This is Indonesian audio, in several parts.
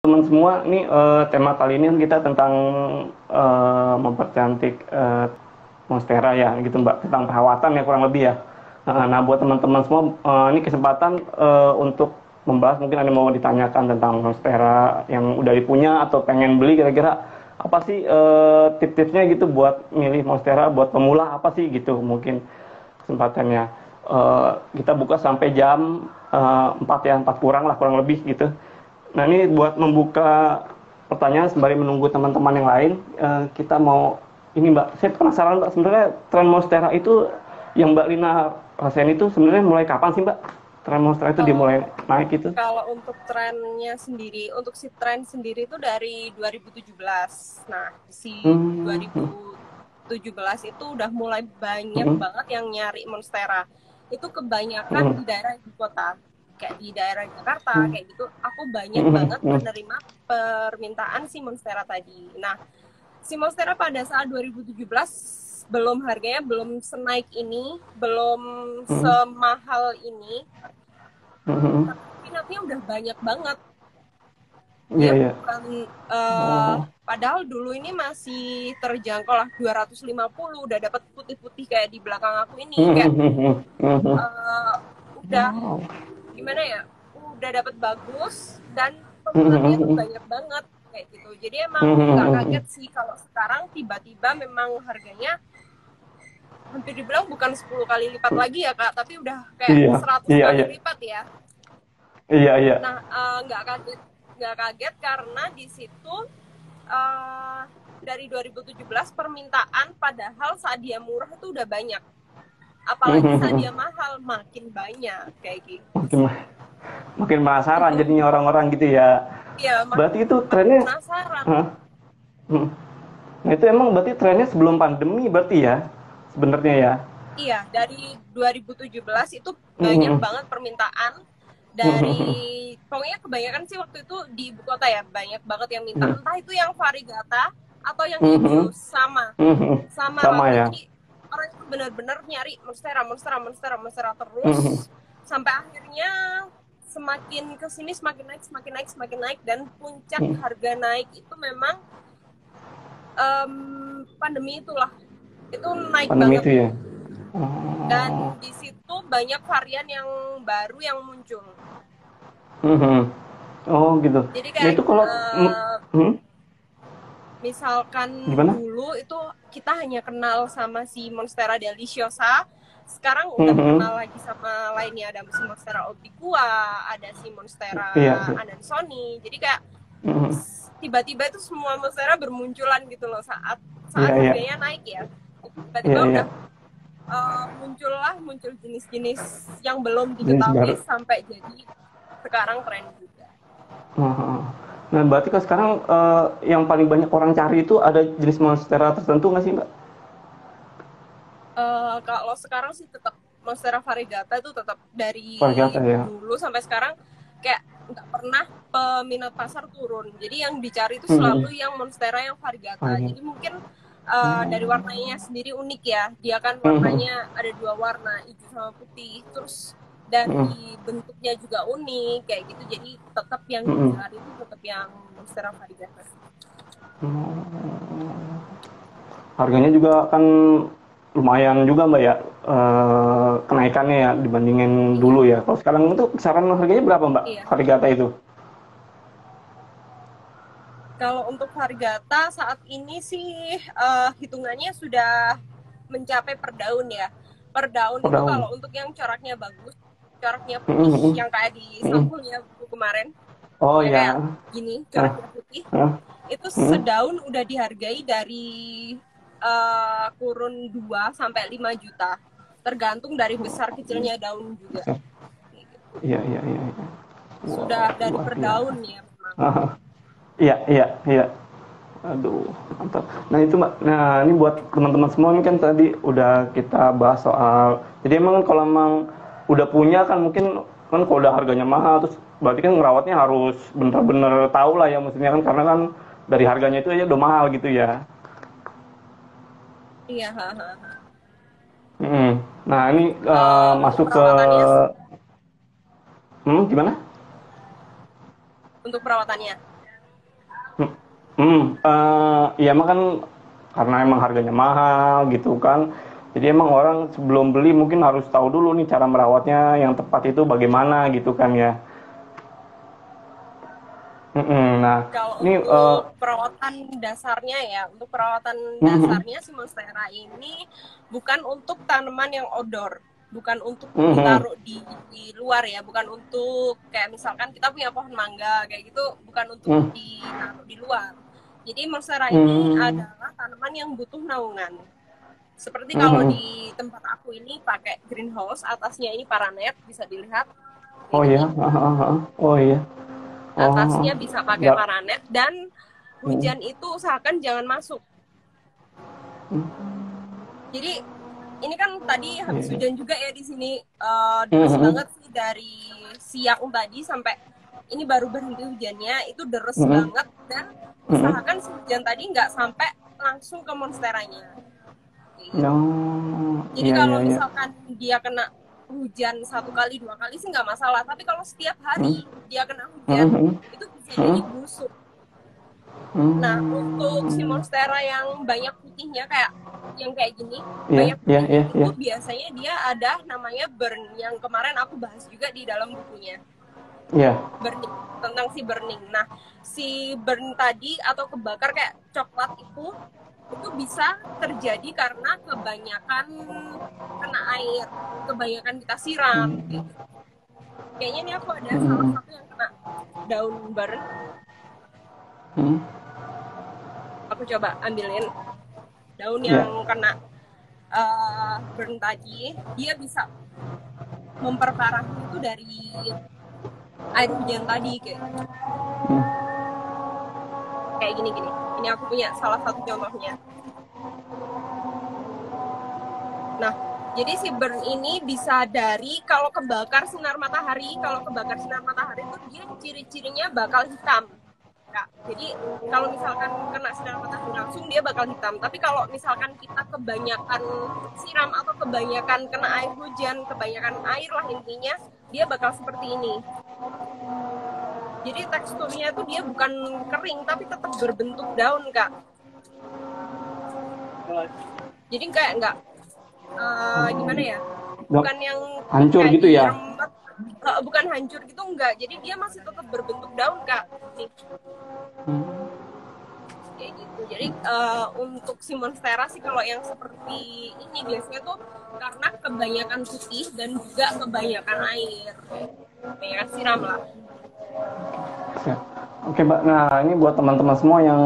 teman semua, ini tema kali ini kan kita tentang mempercantik monstera ya, gitu Mbak, tentang perawatan ya kurang lebih ya. Nah, buat teman-teman semua, ini kesempatan untuk membahas, mungkin ada yang mau ditanyakan tentang monstera yang udah dipunya atau pengen beli, kira-kira apa sih tips-tipsnya gitu buat milih monstera buat pemula, apa sih gitu mungkin kesempatannya. Kita buka sampai jam 4 ya, 4 kurang lah kurang lebih gitu. Nah, ini buat membuka pertanyaan sembari menunggu teman-teman yang lain, kita mau ini Mbak, saya penasaran Mbak, sebenarnya tren monstera itu yang Mbak Lina rasain itu sebenarnya mulai kapan sih Mbak? Tren monstera itu dia mulai Oh, naik itu? kalau untuk trennya sendiri, untuk si tren sendiri itu dari 2017. Nah, si Hmm, hmm, 2017 itu udah mulai banyak hmm, banget yang nyari Monstera. Itu kebanyakan hmm, di daerah ibu kota. Kayak di daerah Jakarta, hmm, kayak gitu. Aku banyak hmm, banget hmm, menerima permintaan si Monstera tadi. Nah, si Monstera pada saat 2017 belum harganya belum senaik ini, belum hmm, semahal ini, hmm, hmm. tapi minatnya udah banyak banget. Iya, Dia iya. bukan Oh. padahal dulu ini masih terjangkau lah 250 udah dapat putih-putih kayak di belakang aku ini Hmm, kayak hmm, hmm, hmm, hmm. udah Wow. gimana ya, udah dapat bagus dan Hmm, hmm, peminatnya tuh hmm, banyak banget kayak gitu. Jadi emang hmm, hmm, nggak hmm, hmm. kaget sih kalau sekarang tiba-tiba memang harganya hampir dibilang bukan 10 kali lipat lagi ya Kak, tapi udah kayak Iya, 100 iya, kali iya. lipat ya. Iya, iya. Nah, nggak kaget karena di situ uh, dari 2017 permintaan padahal saat dia murah itu udah banyak. Hmm, Apalagi hmm, saat hmm. dia mahal makin banyak kayak gitu Makin sih. makin penasaran jadinya orang-orang gitu ya. Iya, Berarti itu makin trennya, penasaran. hah? Hmm. Nah itu emang berarti trennya sebelum pandemi berarti ya, sebenarnya ya. Iya, dari 2017 itu banyak Hmm, banget permintaan dari hmm, pokoknya kebanyakan sih waktu itu di ibu kota ya banyak banget yang minta hmm, entah itu yang varigata atau yang hmm, hijau hmm, sama hmm. sama Sama rata. ya. Jadi orang itu benar-benar nyari monstera, monstera, monstera, monstera Hmm, terus sampai akhirnya semakin kesini semakin naik, semakin naik, semakin naik dan puncak hmm. harga naik itu memang pandemi itulah itu naik Pandemi banget itu ya. dan Oh. di situ banyak varian yang baru yang muncul. Hmm, hmm. Oh gitu. Jadi Nah kayak itu kalau misalkan gimana? dulu itu kita hanya kenal sama si Monstera deliciosa, sekarang Hmm, udah hmm. kenal lagi sama lainnya, ada si Monstera obliqua, ada si Monstera Iya, iya. anansoni. Jadi kayak Hmm, hmm. tiba-tiba itu semua Monstera bermunculan gitu loh saat Iya, saat iya. harganya naik ya. Iya, Tiba-tiba iya. udah muncul jenis-jenis yang belum Jenis diketahui baru. sampai jadi sekarang tren juga. Heeh. Nah, berarti kan sekarang yang paling banyak orang cari itu ada jenis monstera tertentu nggak sih, Mbak? Kalau sekarang sih tetap Monstera variegata itu tetap dari Varigata ya. dulu sampai sekarang kayak nggak pernah peminat pasar turun. Jadi yang dicari itu Hmm. selalu yang Monstera yang variegata. Varigata. Jadi mungkin dari Hmm. warnanya sendiri unik ya. Dia kan Hmm. warnanya ada dua warna, hijau sama putih. Terus Hmm. dari bentuknya juga unik kayak gitu. Jadi tetap yang Hmm. dicari itu tetap yang Monstera variegata. Harganya juga kan lumayan juga, Mbak ya, kenaikannya ya dibandingin Iya, dulu ya. Kalau sekarang itu kisaran harganya berapa, Mbak? iya. Varigata itu? Kalau untuk Varigata saat ini sih hitungannya sudah mencapai per daun ya. Per daun Per itu daun. kalau untuk yang coraknya bagus, coraknya putih Hmm. yang kayak di Hmm. sampulnya buku kemarin, Oh ya kayak ya. gini Nah. coraknya putih, Nah. itu Hmm. sedaun udah dihargai dari kurun 2 sampai 5 juta. Tergantung dari besar kecilnya daun juga. Iya, iya, iya, iya. Sudah Wow, dari luar per biasa. daun ya memang. Iya, iya, iya. Aduh, mantap. Nah itu Mbak, nah ini buat teman-teman semua ini kan tadi udah kita bahas soal, jadi emang kan kalau emang udah punya kan mungkin kan kalau udah harganya mahal terus berarti kan ngerawatnya harus bener-bener tahu lah ya maksudnya kan karena kan dari harganya itu aja udah mahal gitu ya. Iya, Nah ini untuk masuk ke, perawatannya gimana? untuk perawatannya. Ya emang kan karena emang harganya mahal gitu kan. Jadi emang orang sebelum beli mungkin harus tahu dulu nih cara merawatnya yang tepat itu bagaimana gitu kan ya. Nah, Kalau ini untuk perawatan dasarnya ya, untuk perawatan dasarnya si Monstera ini bukan untuk tanaman yang outdoor, bukan untuk ditaruh di luar ya, bukan untuk kayak misalkan kita punya pohon mangga kayak gitu, bukan untuk ditaruh di luar. Jadi Monstera ini adalah tanaman yang butuh naungan. Seperti kalau di tempat aku ini pakai greenhouse, atasnya ini paranet, bisa dilihat kayak oh gini. ya, oh iya, oh Atasnya bisa pakai nggak, paranet dan hujan itu usahakan jangan masuk. Jadi ini kan tadi habis iya. hujan juga ya di sini, deres banget sih dari siang tadi sampai ini baru berhenti hujannya, itu deres banget, dan usahakan si hujan tadi nggak sampai langsung ke monsteranya. Gitu. Oh, Jadi iya iya kalau iya. misalkan dia kena hujan 1 kali 2 kali sih nggak masalah, tapi kalau setiap hari dia kena hujan itu bisa jadi busuk. Nah, untuk si monstera yang banyak putihnya kayak gini, Iya banyak iya putihnya iya itu iya. biasanya dia ada namanya burn yang kemarin aku bahas juga di dalam bukunya. Iya. Burning, tentang si burning. Nah, si burn tadi atau kebakar kayak coklat itu bisa terjadi karena kebanyakan kena air, kebanyakan kita siram. Kayaknya ini aku ada salah satu yang kena daun burn. Aku coba ambilin daun Iya. yang kena burn tadi, dia bisa memperparah itu dari air hujan tadi kayak gini. Ini aku punya salah satu contohnya. Nah, jadi si burn ini bisa dari kalau kebakar sinar matahari. Kalau kebakar sinar matahari itu dia ciri-cirinya bakal hitam. Kak. Jadi kalau misalkan kena sinar matahari langsung dia bakal hitam. Tapi kalau misalkan kita kebanyakan siram atau kebanyakan kena air hujan, kebanyakan air lah intinya, dia bakal seperti ini. Jadi teksturnya itu dia bukan kering tapi tetap berbentuk daun, Kak. Jadi kayak nggak gimana ya? Bukan yang Hancur kayak gitu ya. diremet, bukan hancur gitu enggak. Jadi dia masih tetap berbentuk daun, Kak. Nih. Kayak gitu. Jadi untuk si monstera sih kalau yang seperti ini biasanya tuh karena kebanyakan putih dan juga kebanyakan air, kebanyakan siram lah. Ya. Oke, Mbak. Nah, ini buat teman-teman semua yang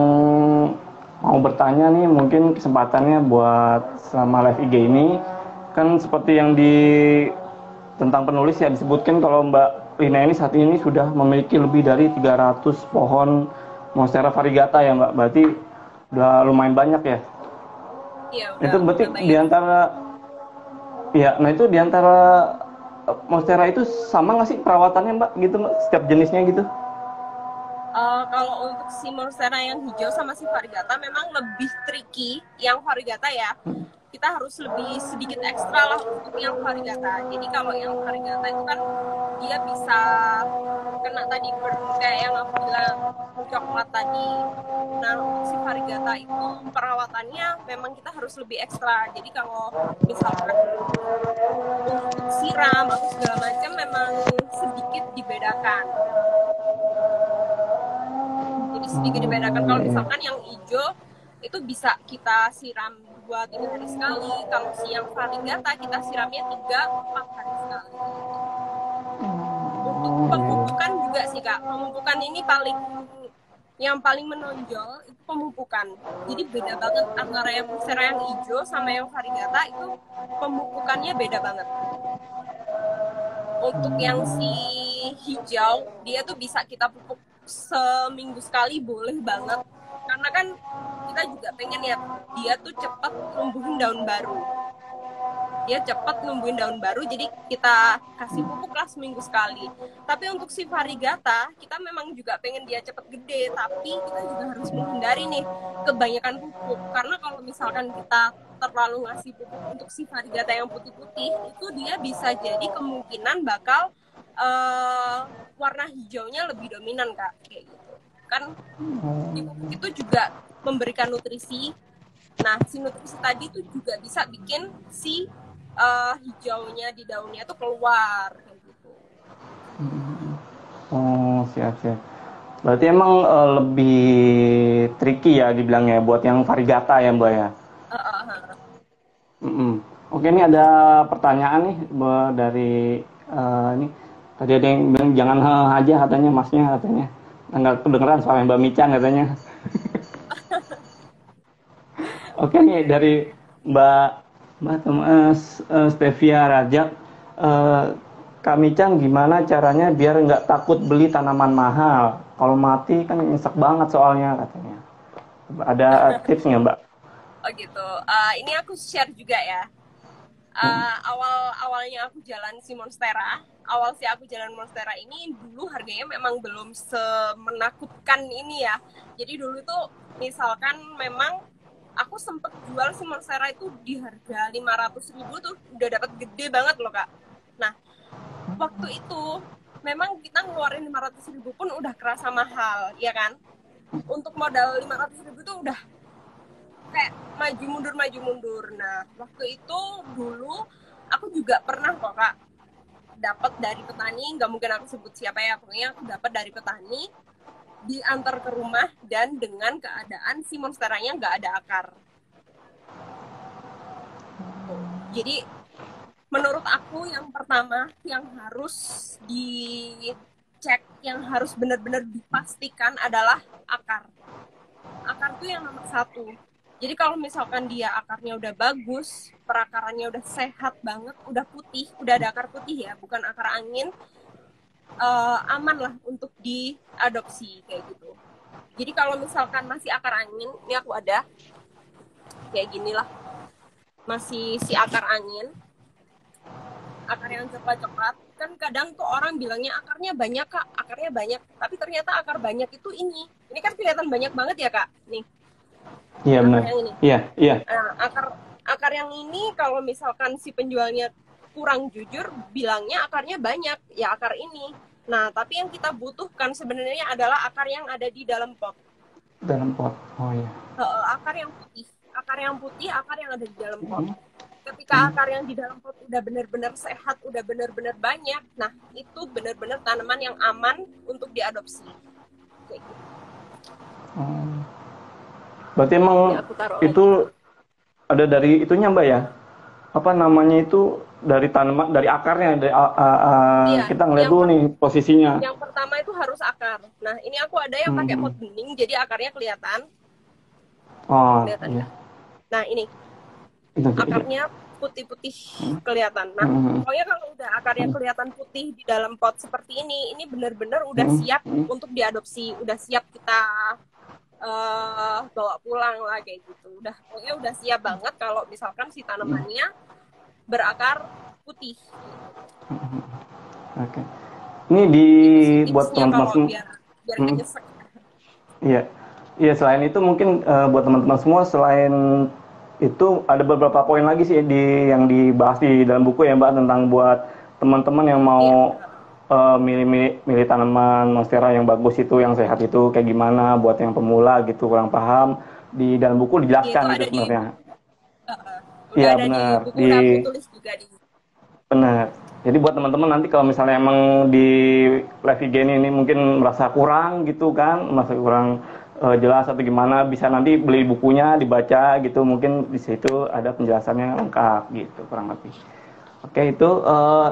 mau bertanya nih, mungkin kesempatannya buat selama live IG ini kan seperti yang di tentang penulis ya disebutkan kalau Mbak Lina ini saat ini sudah memiliki lebih dari 300 pohon Monstera variegata ya Mbak. Berarti udah lumayan banyak ya. Iya, Itu berarti udah banyak. nah itu diantara Monstera itu sama nggak sih perawatannya Mbak gitu Mbak, setiap jenisnya gitu? Kalau untuk si monstera yang hijau sama si variegata memang lebih tricky yang variegata ya. Kita harus lebih sedikit ekstra lah untuk yang variegata. Jadi kalau yang variegata itu kan dia bisa kena tadi burn kayak yang aku bilang coklat tadi. Nah untuk si variegata itu perawatannya memang kita harus lebih ekstra. Jadi kalau misalkan untuk siram atau segala macam memang sedikit dibedakan. Jadi sedikit dibedakan. Kalau misalkan yang hijau itu bisa kita siram 2-3 hari sekali. Kalau si yang variegata kita siramnya 3-4 hari sekali. Untuk pemupukan juga sih Kak. Pemupukan ini yang paling menonjol itu pemupukan. Jadi beda banget antara yang monstera yang hijau sama yang variegata itu pemupukannya beda banget. Untuk yang si hijau dia tuh bisa kita pupuk seminggu sekali boleh banget, karena kan kita juga pengen ya dia tuh cepat numbuhin daun baru, jadi kita kasih pupuk lah seminggu sekali. Tapi untuk si variegata kita memang juga pengen dia cepat gede, tapi kita juga harus menghindari nih kebanyakan pupuk, karena kalau misalkan kita terlalu ngasih pupuk untuk si variegata yang putih-putih itu dia bisa jadi kemungkinan bakal warna hijaunya lebih dominan Kak, kayak gitu. Kan di pupuk itu juga memberikan nutrisi. Nah, si nutrisi tadi tuh juga bisa bikin si hijaunya di daunnya tuh keluar kayak gitu. Oh, siap-siap. Berarti emang lebih tricky ya dibilangnya buat yang varigata ya Mbak ya? Uh, uh, uh. Mm-mm. Oke, ini ada pertanyaan nih dari ini tadi ada yang bilang jangan aja katanya masnya katanya. Nggak kedengeran soalnya Mbak Mican katanya. Oke nih dari Mbak Mbak Thomas Stevia Rajak, eh, Kak Mican gimana caranya biar nggak takut beli tanaman mahal? Kalau mati kan nyesek banget soalnya katanya. Ada tips nggak Mbak? Oh gitu. Ini aku share juga ya. Awalnya aku jalan si Monstera, awal sih aku jalan Monstera ini dulu harganya memang belum semenakutkan ini ya. Jadi dulu tuh misalkan memang aku sempet jual si Monstera itu di harga 500.000 tuh udah dapat gede banget loh Kak. Nah, waktu itu memang kita ngeluarin 500.000 pun udah kerasa mahal, ya kan? Untuk modal 500.000 tuh udah kayak maju mundur. Nah, waktu itu dulu aku juga pernah kok Kak dapat dari petani, nggak mungkin aku sebut siapa ya, pokoknya aku dapat dari petani diantar ke rumah dan dengan keadaan si monsteranya nggak ada akar. Jadi menurut aku yang pertama yang harus dicek, yang harus benar-benar dipastikan adalah akar. Akar tuh yang nomor satu. Jadi kalau misalkan dia akarnya udah bagus, perakarannya udah sehat banget, udah putih, udah ada akar putih ya, bukan akar angin, aman lah untuk diadopsi kayak gitu. Jadi kalau misalkan masih akar angin, ini aku ada kayak gini lah, masih si akar angin, akar yang coklat-coklat, kan kadang tuh orang bilangnya akarnya banyak Kak, akarnya banyak, tapi ternyata akar banyak itu ini kan kelihatan banyak banget ya Kak, nih. Iya Akar benar. yang ini. Iya, iya. Nah, akar yang ini kalau misalkan si penjualnya kurang jujur bilangnya akarnya banyak, ya akar ini. Nah, tapi yang kita butuhkan sebenarnya adalah akar yang ada di dalam pot. Dalam pot. Oh iya. Akar yang putih, akar yang ada di dalam pot. Ketika akar yang di dalam pot udah benar-benar sehat, udah benar-benar banyak, nah itu benar-benar tanaman yang aman untuk diadopsi. Kayak gitu. Berarti emang Ya, aku taruh lagi. itu ada dari itunya Mbak ya? Apa namanya itu dari tanaman, dari akarnya, dari Iya, kita ngeliat dulu nih posisinya. yang pertama itu harus akar. Nah, ini aku ada yang pakai pot bening, jadi akarnya kelihatan. Oh Kelihatan iya. nggak? Nah, ini Itu iya. akarnya putih-putih kelihatan. Nah, pokoknya kalau udah akarnya kelihatan putih di dalam pot seperti ini benar-benar udah siap untuk diadopsi, udah siap kita bawa pulang lah kayak gitu. Pokoknya udah siap banget kalau misalkan si tanamannya berakar putih. Oke. Ini buat teman-teman semua. Biar nggak nyesek. Iya. Iya, selain itu mungkin buat teman-teman semua, selain itu ada beberapa poin lagi sih yang dibahas di dalam buku ya Mbak, tentang buat teman-teman yang mau milih tanaman monstera yang bagus itu, yang sehat itu kayak gimana, buat yang pemula gitu kurang paham, di dalam buku dijelaskan gitu sebenarnya. Iya benar. Udah aku tulis juga di. Benar. Jadi buat teman-teman nanti kalau misalnya emang di live IG ini mungkin merasa kurang gitu kan, merasa kurang jelas atau gimana, bisa nanti beli bukunya dibaca gitu, mungkin di situ ada penjelasannya lengkap gitu kurang lebih. Oke, itu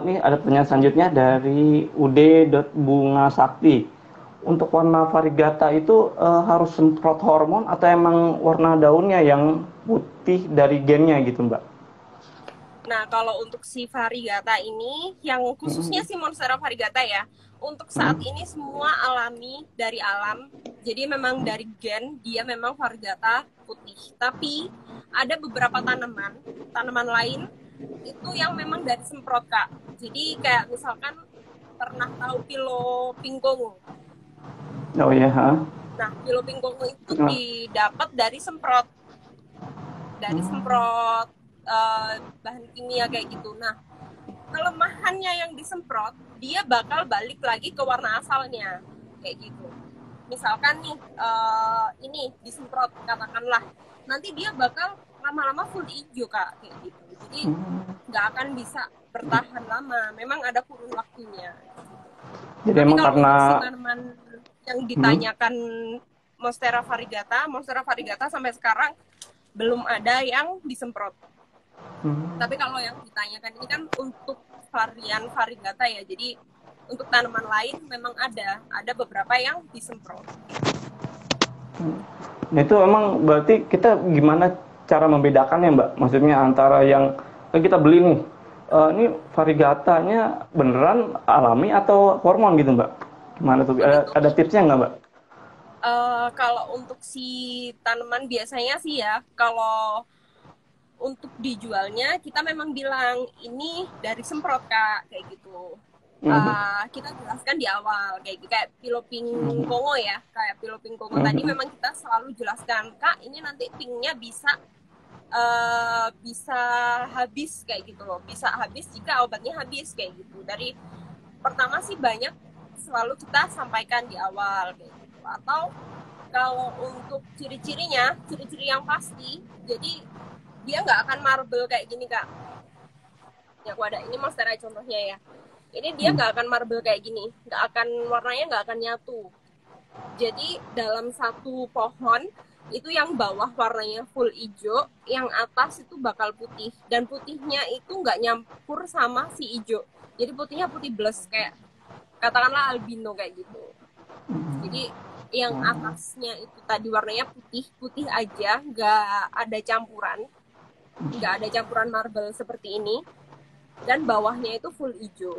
nih ada pertanyaan selanjutnya dari ud.bungasakti. Untuk warna varigata itu harus semprot hormon atau emang warna daunnya yang putih dari gennya gitu Mbak? Nah, kalau untuk si varigata ini, yang khususnya si Monstera varigata ya, untuk saat ini semua alami dari alam. Jadi memang dari gen, dia memang varigata putih. Tapi ada beberapa tanaman lain, itu yang memang dari semprot, Kak. Jadi kayak misalkan pernah tahu pilo pingkongo. Oh iya, ha? Nah, pilo pingkongo itu didapat dari semprot. Dari semprot bahan kimia kayak gitu. Nah, kelemahannya yang disemprot, dia bakal balik lagi ke warna asalnya kayak gitu. misalkan nih ini disemprot katakanlah, nanti dia bakal lama-lama full hijau Kak kayak gitu. Jadi nggak akan bisa bertahan lama. Memang ada kurun waktunya. Jadi Tapi emang kalau karena untuk si tanaman yang ditanyakan Monstera variegata sampai sekarang belum ada yang disemprot. Tapi kalau yang ditanyakan ini kan untuk varian variegata ya. Jadi untuk tanaman lain memang ada beberapa yang disemprot. Nah itu emang berarti kita gimana cara membedakannya Mbak? Maksudnya antara yang kita beli nih, ini variegatanya beneran alami atau hormon gitu Mbak? Gimana tuh? Ada tipsnya nggak Mbak? Kalau untuk si tanaman biasanya sih ya, kalau untuk dijualnya kita memang bilang ini dari semprot Kak, kayak gitu. Kita jelaskan di awal kayak piloping kongo ya, kayak piloping kongo tadi memang kita selalu jelaskan Kak, ini nanti pinknya bisa habis kayak gitu loh, bisa habis jika obatnya habis kayak gitu. Dari pertama sih banyak selalu kita sampaikan di awal kayak gitu. Atau kalau untuk ciri-cirinya, ciri-ciri yang pasti, jadi dia nggak akan marble kayak gini Kak. Ya aku ada ini monstera contohnya ya. Ini dia nggak akan marble kayak gini, warnanya nggak akan nyatu. Jadi dalam satu pohon itu yang bawah warnanya full hijau, yang atas itu bakal putih, dan putihnya itu nggak nyampur sama si hijau. Jadi putihnya putih bles kayak katakanlah albino kayak gitu. Jadi yang atasnya itu tadi warnanya putih aja, nggak ada campuran marble seperti ini, dan bawahnya itu full hijau.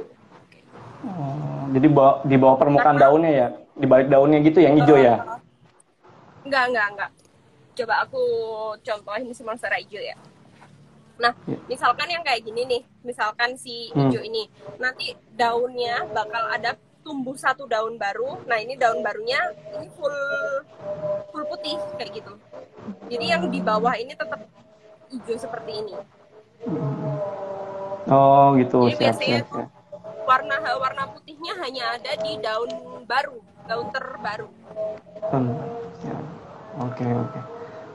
Jadi di bawah permukaan daunnya ya, di balik daunnya gitu yang hijau ya? Enggak. Coba aku contohin si monstera hijau ya. Nah, misalkan yang kayak gini nih, misalkan si hijau ini, nanti daunnya bakal ada tumbuh satu daun baru. Nah, ini daun barunya ini full putih kayak gitu. Jadi yang di bawah ini tetap hijau seperti ini. Oh, gitu. Jadi biasanya tuh warna putihnya hanya ada di daun terbaru.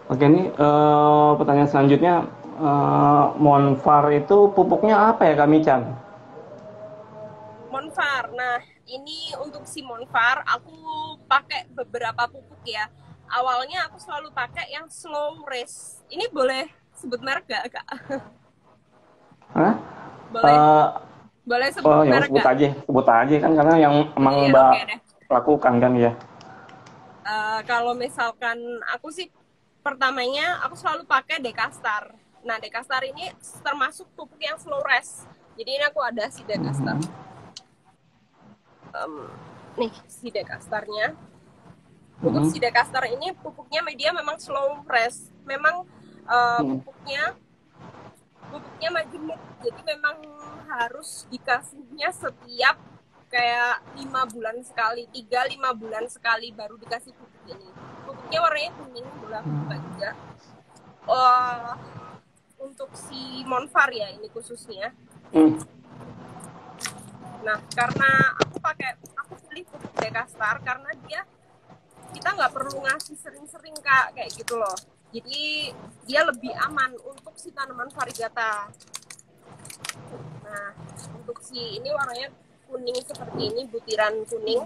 Oke, ini pertanyaan selanjutnya, Monfar itu pupuknya apa ya Kak Michan? Monfar, nah ini untuk si Monfar aku pakai beberapa pupuk ya. Awalnya aku selalu pakai yang slow rest. Ini boleh sebut merek gak Kak? Hah? Boleh sebut merek gak? Sebut aja kan, karena yang emang Mbak lakukan kan ya. Kalau misalkan aku sih pertamanya aku selalu pakai Dekastar. Nah, Dekastar ini termasuk pupuk yang slow rest. Jadi ini aku ada si Dekastar. Nih si Dekastarnya. Untuk si Dekastar ini pupuknya media memang slow rest. Memang pupuknya majemuk. Jadi memang harus dikasihnya setiap kayak 5 bulan sekali, 3-5 bulan sekali baru dikasih pupuk ini. Pupuknya warnanya kuning, boleh aku buka juga. Untuk si Monfar ya ini khususnya. Nah, karena aku pilih pupuk Dekastar karena kita nggak perlu ngasih sering-sering Kak, kayak gitu loh. Jadi dia lebih aman untuk si tanaman variegata. Nah, untuk si ini warnanya kuning seperti ini, butiran kuning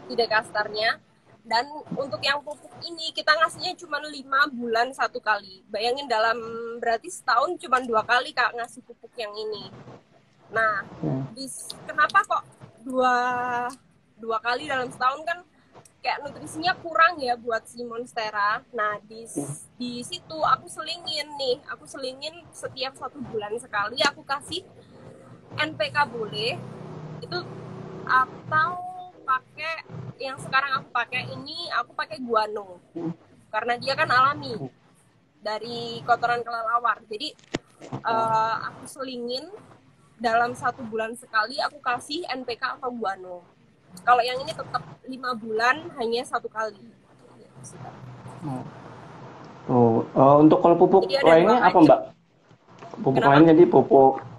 di Dekastarnya. Dan untuk yang pupuk ini kita ngasihnya cuma 5 bulan 1 kali. Bayangin berarti setahun cuma 2 kali Kak ngasih pupuk yang ini. Nah, kenapa kok dua kali dalam setahun, kan kayak nutrisinya kurang ya buat si Monstera. Nah, di situ aku selingin setiap 1 bulan sekali aku kasih NPK boleh itu, atau pakai yang sekarang aku pakai guano karena dia kan alami dari kotoran kelelawar. Jadi aku selingin dalam 1 bulan sekali aku kasih NPK atau guano. Kalau yang ini tetap 5 bulan hanya 1 kali. Untuk kalau pupuk lainnya apa Mbak? Pupuk lainnya jadi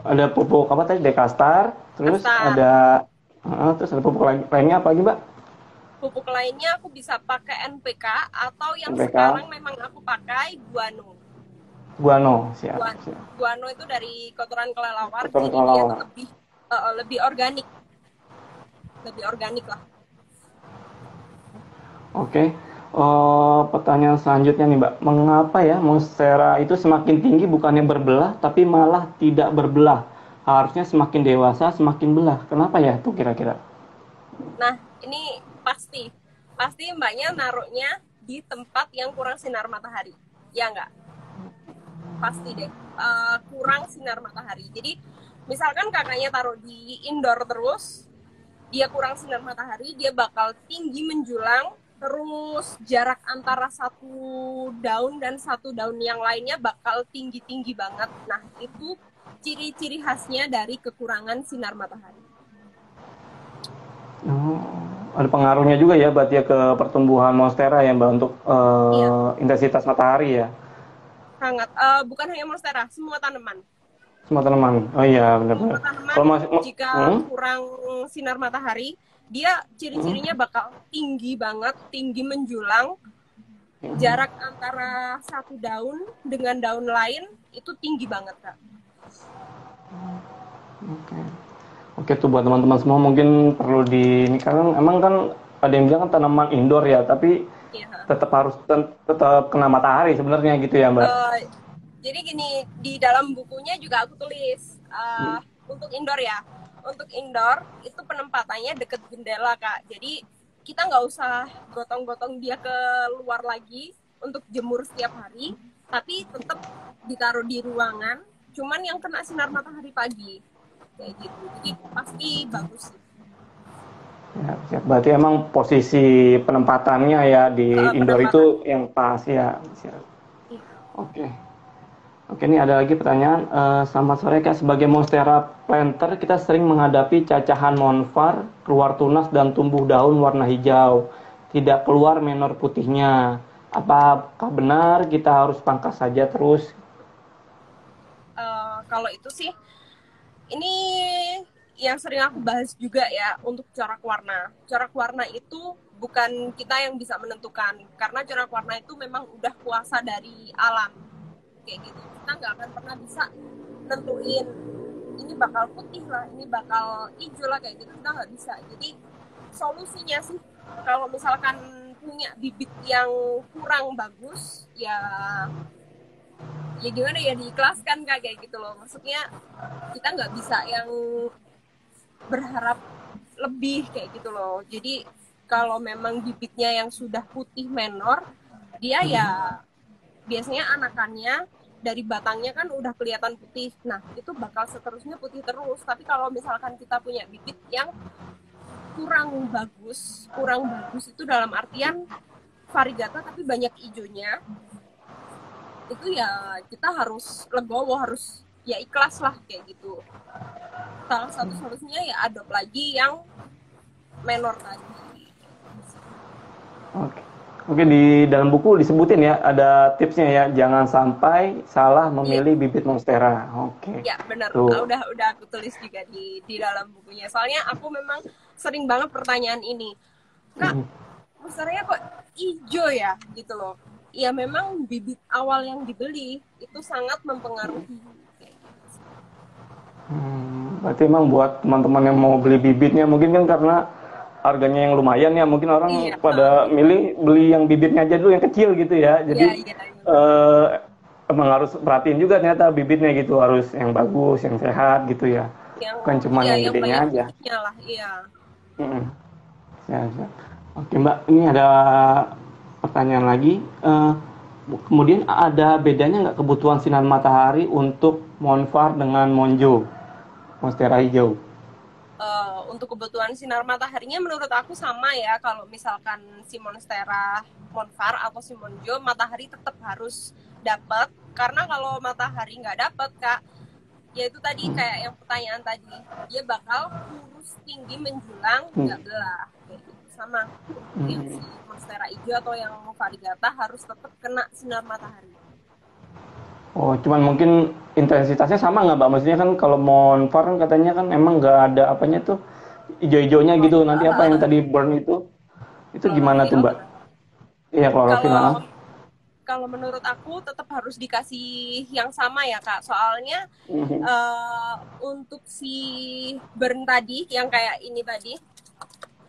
ada pupuk apa tadi, Dekastar, terus ada pupuk lainnya apa lagi Mbak? Pupuk lainnya aku bisa pakai NPK atau yang NPK, sekarang memang aku pakai guano. guano, siap, siap. Guano itu dari kotoran kelelawar, Kotoran jadi dia kelelawar. lebih lebih organik lah. Oke. Pertanyaan selanjutnya nih Mbak, mengapa ya monstera itu semakin tinggi bukannya berbelah, tapi malah tidak berbelah? Harusnya semakin dewasa semakin belah. Kenapa ya tuh kira-kira? Nah, ini pasti mbaknya naruhnya di tempat yang kurang sinar matahari, ya nggak? Pasti deh, kurang sinar matahari. Jadi misalkan kakaknya taruh di indoor terus, dia kurang sinar matahari, dia bakal tinggi menjulang, terus jarak antara satu daun dan satu daun yang lainnya bakal tinggi-tinggi banget. Nah, itu ciri-ciri khasnya dari kekurangan sinar matahari. Oh, ada pengaruhnya juga ya berarti ya ke pertumbuhan monstera ya Mbak untuk Iya, intensitas matahari ya. sangat. Bukan hanya monstera, semua tanaman. Semua tanaman. Oh iya Semua benar-benar. tanaman Kalau masih jika hmm? kurang sinar matahari, dia ciri-cirinya Hmm? bakal tinggi banget, tinggi menjulang. Jarak antara satu daun dengan daun lain itu tinggi banget, Kak. Oke. Oke tuh buat teman-teman semua mungkin perlu di ini kan emang kan ada yang bilang kan tanaman indoor ya, tapi Iya. tetap harus tetap kena matahari sebenarnya gitu ya Mbak. Uh, jadi gini, di dalam bukunya juga aku tulis untuk indoor ya. Untuk indoor itu penempatannya deket jendela, Kak. Jadi kita nggak usah gotong-gotong dia ke luar lagi untuk jemur setiap hari, tapi tetap ditaruh di ruangan. Cuman yang kena sinar matahari pagi, kayak gitu. Jadi pasti bagus sih. Ya, siap. Berarti emang posisi penempatannya ya di indoor Penempatan. itu yang pas ya. Siap. Iya. Oke. Oke, ini ada lagi pertanyaan. Selamat sore Kak, sebagai monstera planter kita sering menghadapi cacahan monvar, keluar tunas dan tumbuh daun warna hijau. Tidak keluar menor putihnya. Apakah benar kita harus pangkas saja terus? Kalau itu sih, ini yang sering aku bahas juga ya untuk corak warna. Corak warna itu bukan kita yang bisa menentukan, karena corak warna itu memang udah kuasa dari alam, kayak gitu. Kita nggak akan pernah bisa nentuin ini bakal putih lah, ini bakal hijau lah, kayak gitu. Kita nggak bisa. Jadi solusinya sih, kalau misalkan punya bibit yang kurang bagus, ya gimana ya, diikhlaskan Kak, kayak gitu loh. Maksudnya kita nggak bisa yang berharap lebih kayak gitu loh. Jadi kalau memang bibitnya yang sudah putih menor, dia ya biasanya anakannya dari batangnya kan udah kelihatan putih. Nah, itu bakal seterusnya putih terus. Tapi kalau misalkan kita punya bibit yang kurang bagus itu dalam artian variegata tapi banyak hijaunya, itu ya kita harus legowo, harus ya ikhlas lah kayak gitu. Salah satu solusinya ya adopt lagi yang menor tadi. Oke. Oke, di dalam buku disebutin ya, ada tipsnya ya, jangan sampai salah Iya, memilih bibit monstera. Oke. ya benar. Tuh. Udah aku tulis juga di dalam bukunya. Soalnya aku memang sering banget pertanyaan ini. Kak, monsteranya kok hijau ya gitu loh. Ya memang bibit awal yang dibeli itu sangat mempengaruhi. Berarti emang buat teman-teman yang mau beli bibitnya mungkin kan karena harganya yang lumayan ya, mungkin orang Iya, pada milih beli yang bibitnya aja dulu yang kecil gitu ya. iya, Jadi iya. eh, emang harus perhatiin juga ternyata bibitnya gitu, harus yang bagus, yang sehat gitu ya. Yang Bukan cuma iya yang yang gedenya banyak aja. bibitnya lah, iya. Mm-mm. Siap, siap. Oke Mbak, ini ada pertanyaan lagi. Kemudian ada bedanya nggak kebutuhan sinar matahari untuk monvar dengan monjo, monstera hijau? Untuk kebutuhan sinar mataharinya menurut aku sama ya. Kalau misalkan si monstera monvar atau si monjo, matahari tetap harus dapat. Karena kalau matahari nggak dapat Kak, ya itu tadi kayak yang pertanyaan tadi, dia bakal kurus tinggi menjulang nggak belah kayak gitu. Sama yang si monstera hijau atau yang variegata harus tetap kena sinar matahari. Oh, cuman mungkin intensitasnya sama nggak, Mbak? Maksudnya kan kalau monvar kan katanya kan emang nggak ada apanya tuh hijau-hijaunya gitu. Nanti apa yang tadi burn itu? Itu gimana tuh Klorofil. Mbak? Iya, klorofil. Kalau Ah. kalau menurut aku tetap harus dikasih yang sama ya Kak. Soalnya Mhm. untuk si burn tadi yang kayak ini tadi,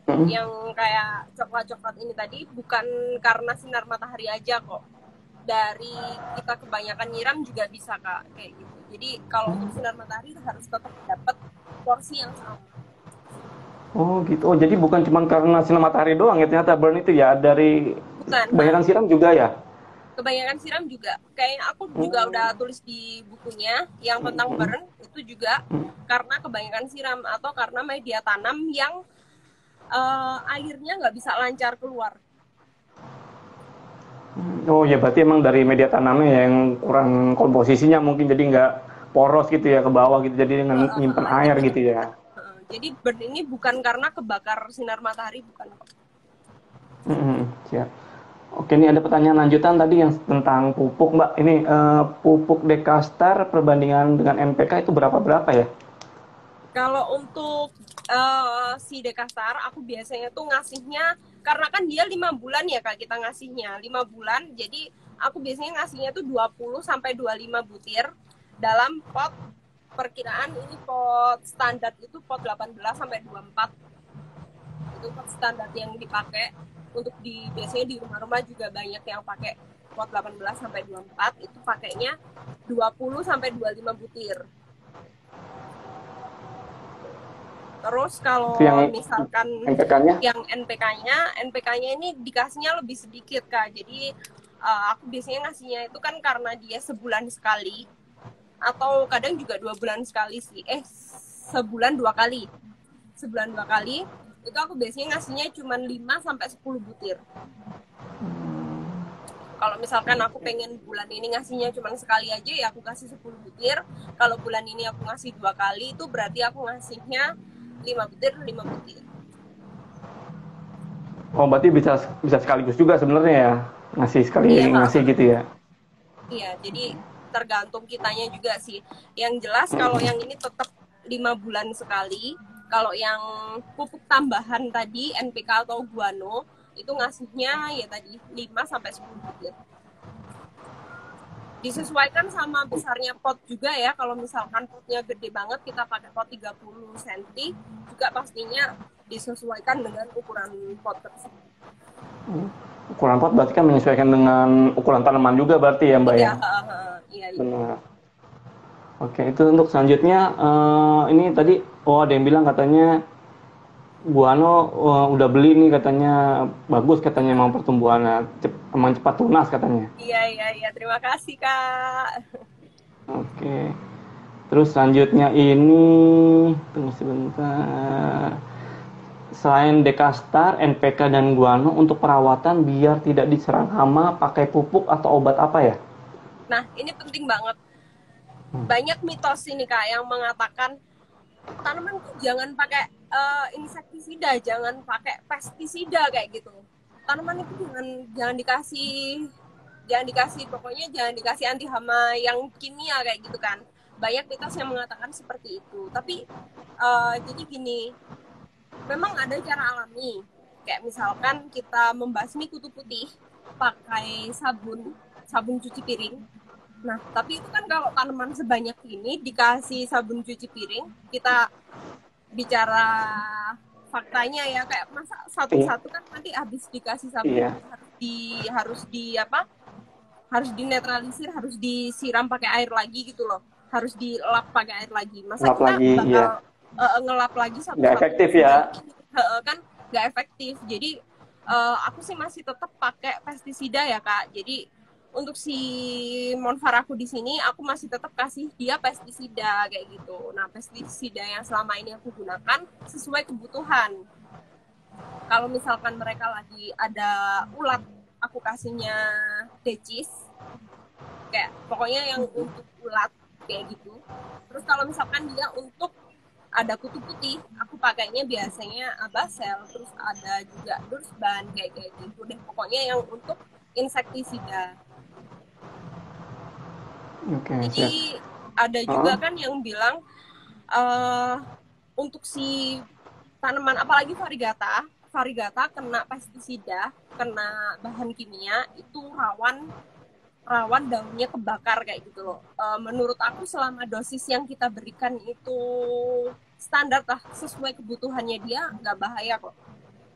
Mhm. yang kayak coklat-coklat ini tadi bukan karena sinar matahari aja kok. Dari kita kebanyakan nyiram juga bisa Kak kayak gitu. Jadi kalau untuk sinar matahari harus tetap dapat porsi yang sama. Oh gitu. Oh jadi bukan cuma karena sinar matahari doang ya ternyata burn itu ya, dari Bukan, kebanyakan siram juga ya. kebanyakan siram juga. Kayak aku juga udah Hmm. tulis di bukunya yang tentang burn itu juga karena kebanyakan siram atau karena media tanam yang airnya nggak bisa lancar keluar. Oh ya berarti emang dari media tanamnya yang kurang komposisinya mungkin jadi nggak poros gitu ya ke bawah gitu jadi nyimpen air Jadi gitu ya. jadi burn ini bukan karena kebakar sinar matahari, bukan kok. Siap. Oke, ini ada pertanyaan lanjutan tadi yang tentang pupuk, Mbak. Ini pupuk Dekastar perbandingan dengan NPK itu berapa-berapa ya? Kalau untuk si Dekastar, aku biasanya tuh ngasihnya karena kan dia 5 bulan ya kak kita ngasihnya 5 bulan, jadi aku biasanya ngasihnya tuh 20 sampai 25 butir dalam pot. Perkiraan ini pot standar itu pot 18 sampai 24, itu pot standar yang dipakai untuk di biasanya di rumah-rumah juga banyak yang pakai pot 18 sampai 24, itu pakainya 20 sampai 25 butir. Terus Itu yang kalau misalkan NPK-nya? yang NPK-nya ini dikasihnya lebih sedikit kak. Jadi aku biasanya ngasihnya itu kan karena dia sebulan sekali atau kadang juga 2 bulan sekali sih. Sebulan 2 kali. Sebulan 2 kali. Itu aku biasanya ngasihnya cuma 5 sampai 10 butir. Kalau misalkan aku pengen bulan ini ngasihnya cuma sekali aja ya aku kasih 10 butir. Kalau bulan ini aku ngasih 2 kali itu berarti aku ngasihnya 5 butir, 5 butir. Oh, berarti bisa bisa sekaligus juga sebenarnya ya. Ngasih sekali Iya, ngasih gitu ya. iya, jadi tergantung kitanya juga sih. Yang jelas kalau yang ini tetap 5 bulan sekali. Kalau yang pupuk tambahan tadi NPK atau guano itu ngasihnya ya tadi 5 sampai 10 butir. Disesuaikan sama besarnya pot juga ya. Kalau misalkan potnya gede banget kita pakai pot 30 cm juga pastinya disesuaikan dengan ukuran pot tersebut. Ukuran pot berarti kan menyesuaikan dengan ukuran tanaman juga berarti ya, Mbak Iya, ya. iya, iya. Benar. Oke, itu untuk selanjutnya ini tadi ada yang bilang katanya guano udah beli nih katanya bagus katanya emang pertumbuhannya emang cepat tunas katanya. Iya, iya, iya. Terima kasih, Kak. Oke. Terus selanjutnya ini tunggu sebentar. Selain Dekastar, NPK dan guano untuk perawatan biar tidak diserang hama pakai pupuk atau obat apa ya? Nah, ini penting banget. Banyak mitos ini, Kak, yang mengatakan tanaman tuh jangan pakai insektisida, jangan pakai pestisida kayak gitu. Tanaman itu jangan dikasih pokoknya jangan dikasih anti hama yang kimia kayak gitu kan. Banyak mitos yang mengatakan seperti itu. Tapi jadi gini, memang ada cara alami. Kayak misalkan kita membasmi kutu putih pakai sabun cuci piring. Nah, tapi itu kan kalau tanaman sebanyak ini dikasih sabun cuci piring, kita bicara faktanya ya kayak masa Iya, satu-satu kan nanti habis dikasih sabun iya. harus di apa? Harus dinetralisir, harus disiram pakai air lagi gitu loh. Harus dilap pakai air lagi. Masa Lap kita lagi, iya. bakal ngelap lagi Nggak satu-satu efektif sebanyak ya. ini? Kan nggak efektif. Jadi aku sih masih tetap pakai pestisida ya kak. Jadi untuk si monfar aku di sini aku masih tetap kasih dia pestisida kayak gitu. Nah pestisida yang selama ini aku gunakan sesuai kebutuhan. Kalau misalkan mereka lagi ada ulat, aku kasihnya decis, kayak pokoknya yang untuk ulat kayak gitu. Terus kalau misalkan dia untuk ada kutu putih, aku pakainya biasanya abasel, terus ada juga dursban kayak kayak gitu deh. Pokoknya yang untuk insektisida. Oke, siap. Jadi ada juga Oh, kan yang bilang uh, untuk si tanaman apalagi varigata varigata kena pestisida, kena bahan kimia itu rawan daunnya kebakar kayak gitu loh. Menurut aku selama dosis yang kita berikan itu standar lah, sesuai kebutuhannya dia, nggak bahaya kok.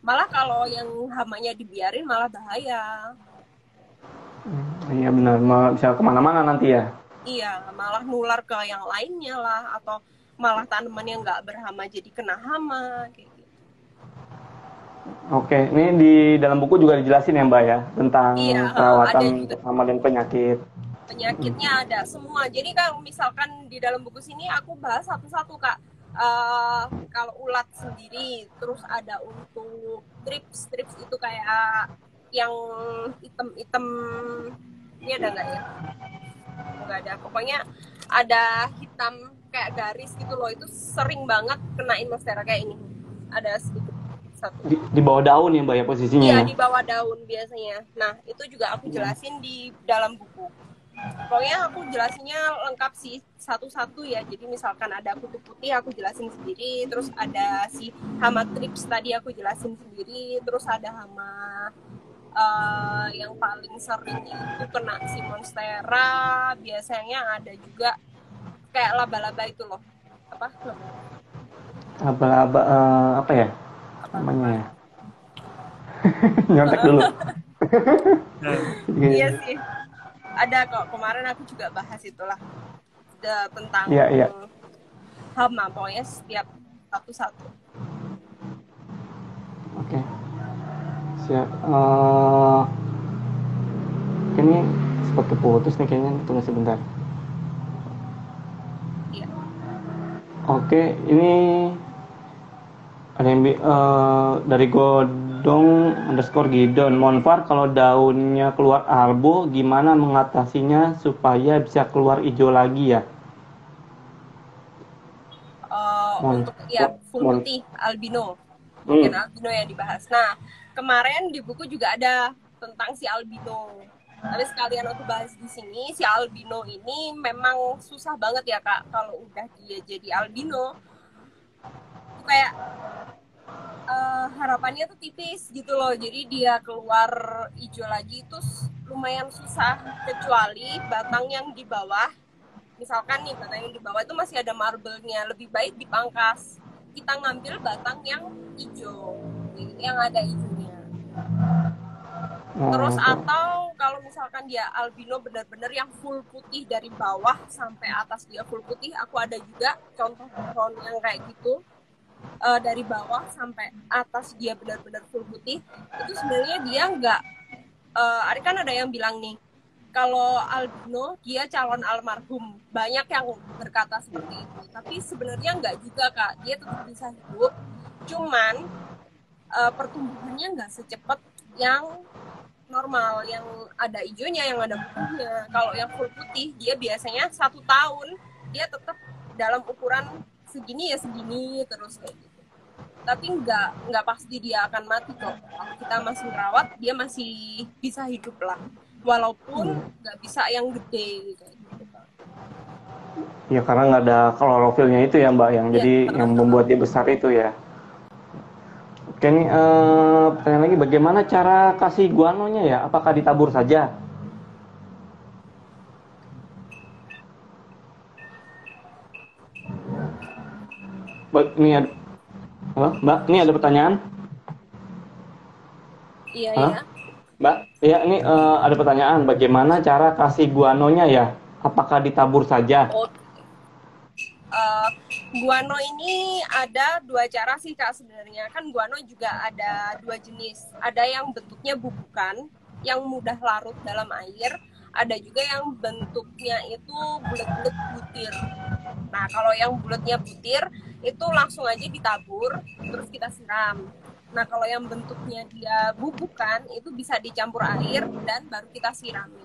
Malah kalau yang hamanya dibiarin malah bahaya. Iya benar, bisa kemana-mana nanti ya. Iya, malah nular ke yang lainnya lah, atau malah tanaman yang nggak berhama jadi kena hama kayak gitu. Oke, ini di dalam buku juga dijelasin ya Mbak ya tentang Iya, perawatan ada juga hama dan penyakit. penyakitnya, ada semua. Jadi kalau misalkan di dalam buku sini aku bahas satu-satu Kak. Kalau ulat sendiri, terus ada untuk trips itu kayak yang item-item, ini ada nggak ya? Nggak ada, pokoknya ada hitam kayak garis gitu loh, itu sering banget kenain monstera kayak ini. Ada sedikit satu. Di bawah daun ya Mbak ya posisinya Iya, ya. di bawah daun biasanya. Nah, itu juga aku jelasin di dalam buku. Pokoknya aku jelasinnya lengkap sih, satu-satu ya. Jadi misalkan ada kutu putih aku jelasin sendiri, terus ada si hama trips tadi aku jelasin sendiri, terus ada hama yang paling sering itu kena si monstera, biasanya ada juga kayak laba-laba itu loh. Apa? Laba-laba apa ya namanya ya? Nyontek dulu. Iya sih. Ada kok, kemarin aku juga bahas itulah. Tentang Iya, iya. hama, pokoknya setiap satu-satu. Oke. Siap. Ini sempat keputus nih kayaknya, tunggu sebentar. Iya. Oke, ini ada yang dari Godong_Gidon. Monfar kalau daunnya keluar albo, gimana mengatasinya supaya bisa keluar hijau lagi ya? Untuk ya full putih albino, mungkin albino yang dibahas. Nah, kemarin di buku juga ada tentang si albino. Tapi sekalian aku bahas di sini, si albino ini memang susah banget ya Kak. Kalau udah dia jadi albino, kayak harapannya tuh tipis gitu loh. Jadi dia keluar hijau lagi itu lumayan susah, kecuali batang yang di bawah. Misalkan nih batang yang di bawah itu masih ada marble-nya, lebih baik dipangkas. Kita ngambil batang yang hijau, yang ada hijaunya. Terus atau kalau misalkan dia albino benar-benar yang full putih dari bawah sampai atas dia full putih, aku ada juga contoh pohon yang kayak gitu. Dari bawah sampai atas dia benar-benar full putih, itu sebenarnya dia nggak, kan ada yang bilang nih, kalau albino dia calon almarhum, banyak yang berkata seperti itu, tapi sebenarnya nggak juga Kak, dia tetap bisa hidup, cuman pertumbuhannya nggak secepat yang normal, yang ada hijaunya, yang ada putihnya. Kalau yang full putih dia biasanya 1 tahun dia tetap dalam ukuran segini ya segini terus kayak gitu. Tapi nggak pasti dia akan mati kok. Kalau kita masih merawat dia masih bisa hidup lah, walaupun nggak bisa yang gede kayak gitu. Ya karena nggak ada klorofilnya itu ya Mbak, yang Ya, jadi yang membuat dia besar itu ya. Oke nih, pertanyaan lagi, bagaimana cara kasih guanonya ya? Apakah ditabur saja? Ini ada, halo, Mbak, ini ada pertanyaan? Iya Halo? ya. Mbak, ya ini ada pertanyaan, bagaimana cara kasih guanonya ya? Apakah ditabur saja? Guano ini ada 2 cara sih Kak sebenarnya. Kan guano juga ada 2 jenis. Ada yang bentuknya bubukan, yang mudah larut dalam air. Ada juga yang bentuknya itu bulat-bulat butir. Nah, kalau yang bulatnya butir, itu langsung aja ditabur, terus kita siram. Nah, kalau yang bentuknya dia bubukan, itu bisa dicampur air dan baru kita sirami.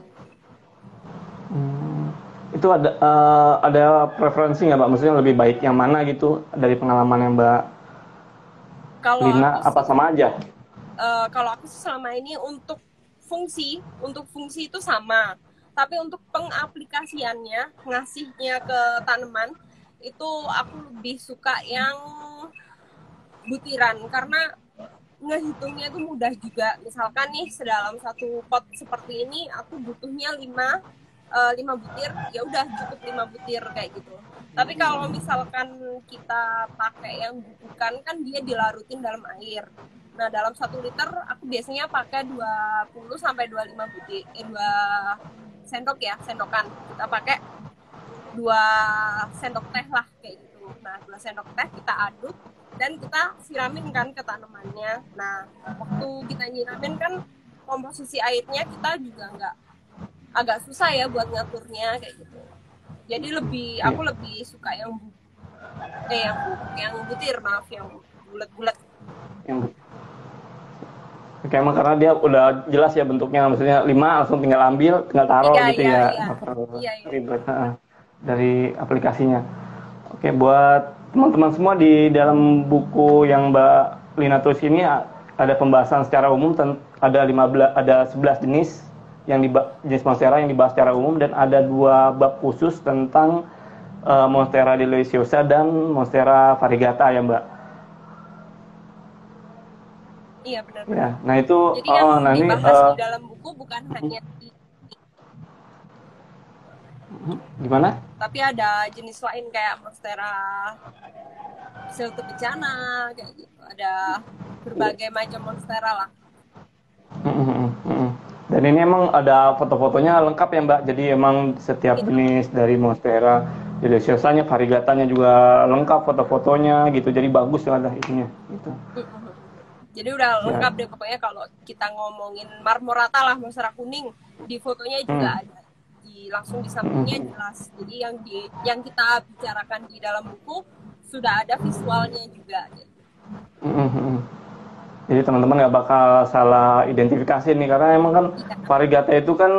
Itu ada preferensi nggak Mbak? Maksudnya lebih baik yang mana gitu dari pengalaman yang Mbak Kalau Lina, apa sama aja? kalau aku selama ini untuk fungsi itu sama, tapi untuk pengaplikasiannya, ngasihnya ke tanaman itu aku lebih suka yang butiran, karena ngehitungnya itu mudah juga. Misalkan nih sedalam satu pot seperti ini aku butuhnya 5 butir, ya udah cukup 5 butir kayak gitu. Tapi kalau misalkan kita pakai yang bukan, kan dia dilarutin dalam air. Nah, dalam 1 liter aku biasanya pakai 20 sampai 25 butir, 2 sendok ya, sendokan. Kita pakai 2 sendok teh lah kayak gitu. Nah, 2 sendok teh kita aduk dan kita siramin kan ke tanamannya. Nah, waktu kita nyiramin kan komposisi airnya kita juga agak susah ya buat ngaturnya kayak gitu. Jadi aku lebih suka yang butir, maaf, yang bulat-bulat. Oke, emang karena dia udah jelas ya bentuknya, maksudnya 5 langsung tinggal ambil, tinggal taruh gitu ya. Ribet dari aplikasinya. Oke, buat teman-teman semua, di dalam buku yang Mbak Lina tulis ini ada pembahasan secara umum, ada 11 jenis jenis monstera yang dibahas secara umum, dan ada 2 bab khusus tentang Monstera deliciosa dan Monstera variegata ya, Mbak. Iya, benar. Ya, nah itu jadi yang dibahas di dalam buku bukan hanya gimana? Tapi ada jenis lain kayak Monstera Celtibicana kayak gitu. Ada berbagai macam monstera lah. Dan ini emang ada foto-fotonya lengkap ya, Mbak. Jadi emang setiap jenis dari Monstera deliciosanya, variegatanya juga lengkap foto-fotonya gitu. Jadi bagus lah isinya gitu. Jadi udah lengkap deh pokoknya. Kalau kita ngomongin marmorata lah, monstera kuning, di fotonya juga ada. Langsung di sampingnya jelas. Jadi yang kita bicarakan di dalam buku sudah ada visualnya juga. Jadi teman-teman nggak bakal salah identifikasi nih, karena emang kan variegata itu kan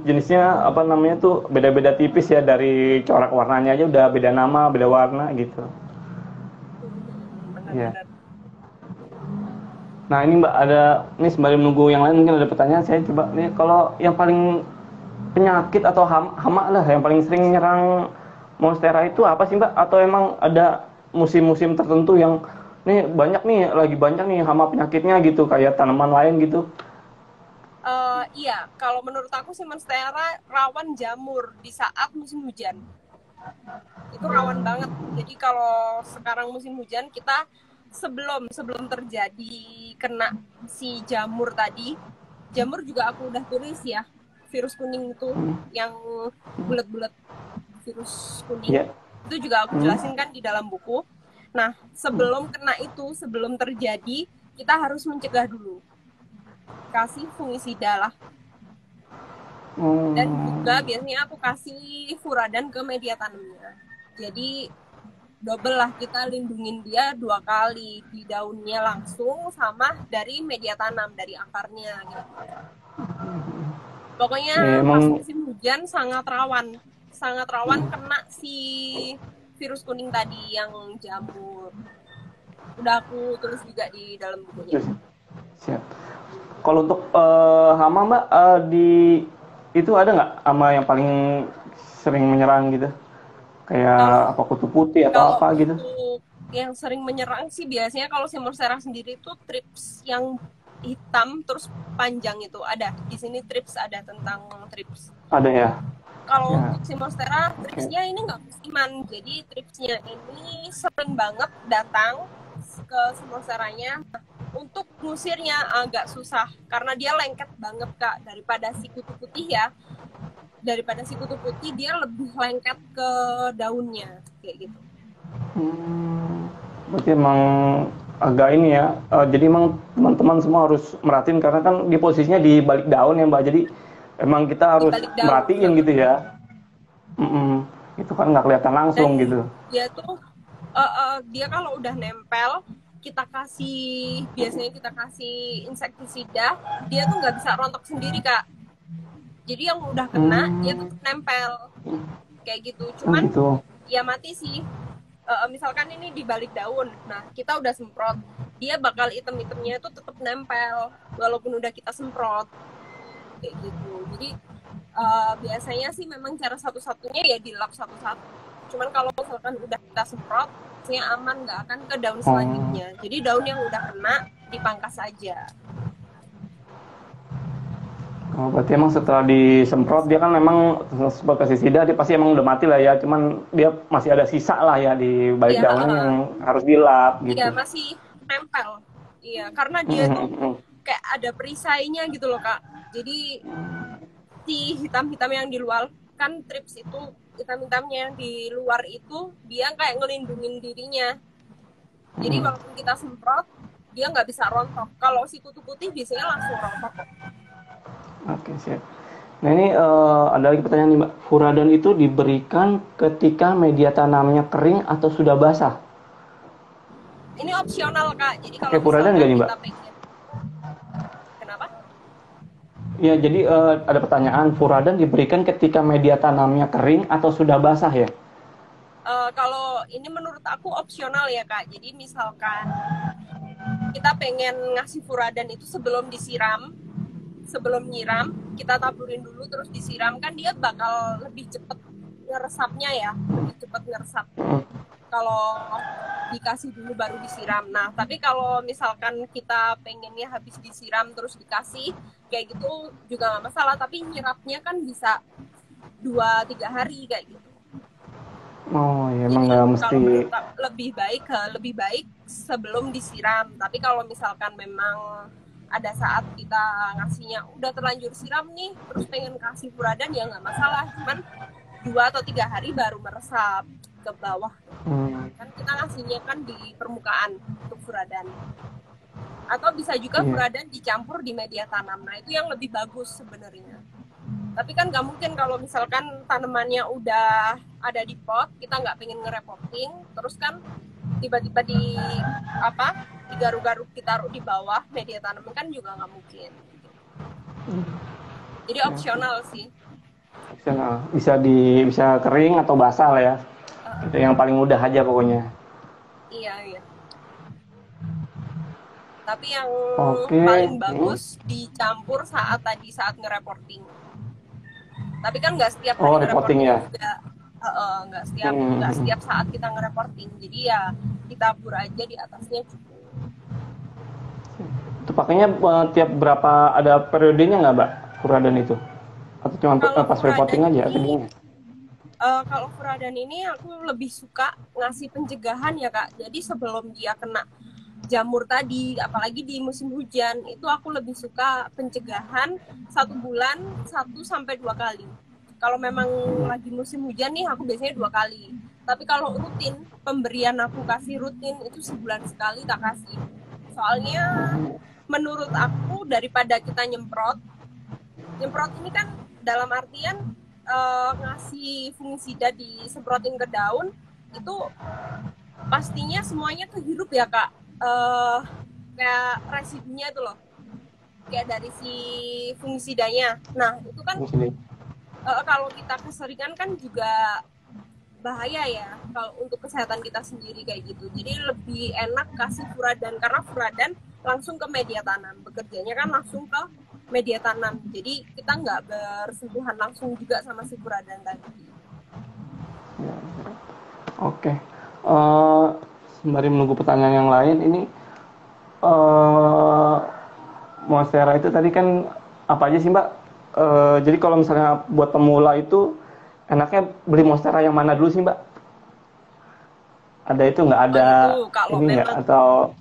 jenisnya apa namanya tuh beda-beda tipis ya, dari corak warnanya aja udah beda nama, beda warna gitu. Ya. Nah ini Mbak, ini sembari menunggu yang lain mungkin ada pertanyaan, saya coba nih, kalau yang paling penyakit atau hama lah yang paling sering nyerang monstera itu apa sih, Mbak? Atau emang ada musim-musim tertentu yang lagi banyak nih hama penyakitnya gitu, kayak tanaman lain gitu? Iya, kalau menurut aku sih monstera rawan jamur di saat musim hujan. Itu rawan banget. Jadi kalau sekarang musim hujan, kita sebelum terjadi kena si jamur tadi, jamur juga aku udah tulis ya, virus kuning itu yang bulat-bulat, virus kuning itu juga aku jelasin kan di dalam buku. Nah, sebelum kena itu, sebelum terjadi, kita harus mencegah dulu, kasih fungisida lah. Dan juga biasanya aku kasih furadan ke media tanamnya. Jadi double lah, kita lindungin dia 2 kali, di daunnya langsung sama dari media tanam, dari akarnya gitu. Pokoknya pas musim hujan sangat rawan kena si virus kuning tadi yang jamur. Udah aku tulis juga di dalam bukunya. Siap. Kalau untuk hama, Mbak, itu ada nggak hama yang paling sering menyerang gitu? Kayak apa, kutu putih atau apa gitu? Yang sering menyerang sih biasanya kalau si monstera sendiri itu trips yang hitam terus panjang itu ada. Di sini trips ada, tentang trips. Ada ya? Kalau untuk si monstera, tripsnya ini nggak musiman. Jadi tripsnya ini sering banget datang ke si monsteranya. Untuk ngusirnya agak susah karena dia lengket banget, Kak, daripada si kutu putih ya. Daripada si kutu putih, dia lebih lengket ke daunnya kayak gitu. Berarti emang agak ini ya. Jadi emang teman-teman semua harus merhatiin, karena kan di posisinya di balik daun ya, Mbak. Jadi emang kita harus merhatiin gitu ya. Itu kan nggak kelihatan langsung. Dan gitu. Dia tuh dia kalau udah nempel, biasanya kita kasih insektisida, dia tuh nggak bisa rontok sendiri, Kak. Jadi yang udah kena dia tuh nempel kayak gitu. Cuman ya mati sih. Misalkan ini di balik daun, nah kita udah semprot, dia bakal item-itemnya itu tetap nempel walaupun udah kita semprot kayak gitu. Jadi biasanya sih memang cara satu-satunya ya dilap satu-satu. Cuman kalau misalkan udah kita semprot, biasanya aman, nggak akan ke daun selanjutnya. Jadi daun yang udah kena dipangkas aja. Oh, berarti emang setelah disemprot dia kan memang semprot pestisida dia pasti emang udah mati lah ya, cuman dia masih ada sisa lah ya di balik Iya, daunnya yang harus dilap iya gitu. masih nempel. Iya, karena dia tuh kayak ada perisainya gitu loh Kak. Jadi si hitam-hitam yang di luar kan trips itu hitam-hitamnya yang di luar itu dia kayak ngelindungin dirinya. Jadi walaupun kita semprot dia nggak bisa rontok. Kalau si kutu putih biasanya langsung rontok kok. Oke, siap. Nah ini ada lagi pertanyaan nih Mbak. Furadan itu diberikan ketika media tanamnya kering atau sudah basah? Ini opsional Kak. Jadi kalau Pakai furadan nggak misalkan nih Mbak? kita pengen, kenapa? Ya, jadi ada pertanyaan, furadan diberikan ketika media tanamnya kering atau sudah basah ya? Kalau ini menurut aku opsional ya Kak. Jadi misalkan kita pengen ngasih furadan itu sebelum disiram, sebelum nyiram kita taburin dulu terus disiram kan dia bakal lebih cepet ngeresapnya ya, lebih cepet ngeresap kalau dikasih dulu baru disiram. Nah tapi kalau misalkan kita pengennya habis disiram terus dikasih kayak gitu juga nggak masalah, tapi nyirapnya kan bisa 2-3 hari kayak gitu. Oh ya, emang Jadi nggak mesti. kalau menurut lebih baik sebelum disiram. Tapi kalau misalkan memang ada saat kita ngasihnya udah terlanjur siram nih, terus pengen kasih furadan ya nggak masalah. Cuman 2 atau 3 hari baru meresap ke bawah. Kan kita ngasihnya kan di permukaan untuk furadan. Atau bisa juga furadan dicampur di media tanam. Nah itu yang lebih bagus sebenarnya. Tapi kan nggak mungkin kalau misalkan tanamannya udah ada di pot, kita nggak pengen ngerepotin, terus kan tiba-tiba digaruk-garuk ditaruh di bawah media tanam kan juga nggak mungkin. Jadi opsional sih. Bisa kering atau basah lah ya. Itu yang paling mudah aja pokoknya. Iya. Tapi yang Oke. paling bagus dicampur saat ngereporting. Tapi kan nggak setiap hari reporting ya. juga, nggak setiap saat kita ngereporting. Jadi ya kita tabur aja di atasnya cukup. Itu pakainya tiap berapa, ada periodenya nggak Mbak furadan itu? Atau cuma pas reporting aja? Kalau furadan ini aku lebih suka ngasih pencegahan ya Kak. Jadi sebelum dia kena jamur tadi, apalagi di musim hujan, itu aku lebih suka pencegahan 1 bulan 1-2 kali. Kalau memang lagi musim hujan nih, aku biasanya 2 kali. Tapi kalau rutin, pemberian aku kasih rutin itu sebulan sekali tak kasih. Soalnya menurut aku daripada kita nyemprot ini kan dalam artian ngasih fungisida disemprotin ke daun, itu pastinya semuanya kehirup ya Kak. Kayak residunya itu loh, kayak dari si fungisidanya. Nah itu kan kalau kita keseringan kan juga bahaya ya kalau untuk kesehatan kita sendiri kayak gitu. Jadi lebih enak kasih furadan, karena furadan langsung ke media tanam, bekerjanya kan langsung ke media tanam. Jadi kita nggak bersentuhan langsung juga sama si furadan tadi. Oke. Sembari menunggu pertanyaan yang lain, ini Monstera itu tadi kan apa aja sih Mbak? Jadi kalau misalnya buat pemula itu enaknya beli Monstera yang mana dulu sih Mbak? Ada itu nggak ada ini nggak, atau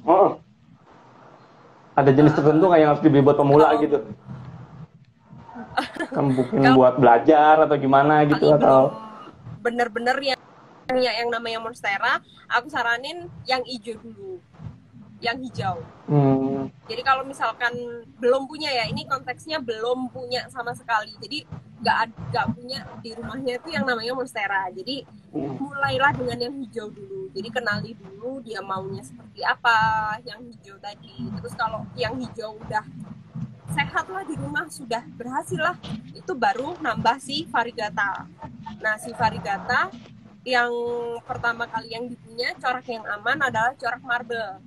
ada jenis tertentu nggak yang harus dibeli buat pemula gitu? Kan mungkin buat belajar atau gimana gitu, atau bener-bener yang namanya Monstera, aku saranin yang hijau dulu, yang hijau. Jadi kalau misalkan belum punya ya, ini konteksnya belum punya sama sekali, jadi nggak punya di rumahnya itu yang namanya Monstera. Jadi mulailah dengan yang hijau dulu. Jadi kenali dulu dia maunya seperti apa, yang hijau tadi. Terus kalau yang hijau udah sehat lah di rumah, sudah berhasil lah, itu baru nambah si Varigata. Nah si Varigata yang pertama kali yang dipunya corak yang aman adalah corak marble,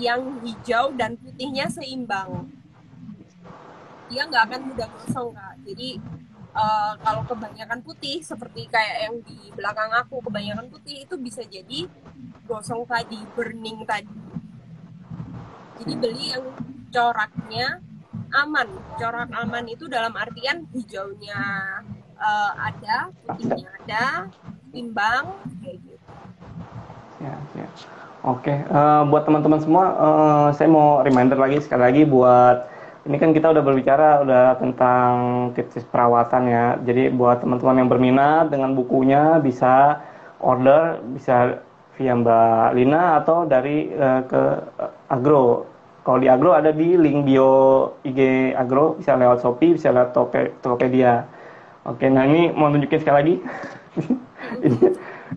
yang hijau dan putihnya seimbang, dia nggak akan mudah gosong Kak. Jadi kalau kebanyakan putih seperti kayak yang di belakang aku, kebanyakan putih itu bisa jadi gosong tadi, burning tadi. Jadi beli yang coraknya aman. Corak aman itu dalam artian hijaunya ada, putihnya ada, imbang, kayak gitu. Ya, ya. Oke, buat teman-teman semua, saya mau reminder lagi sekali lagi buat ini kan kita udah berbicara udah tentang tips perawatan ya. Jadi buat teman-teman yang berminat dengan bukunya bisa order, bisa via Mbak Lina atau dari ke Agro. Kalau di Agro ada di link bio IG Agro, bisa lewat Shopee, bisa lewat Tokopedia. Oke, nah ini mau tunjukin sekali lagi.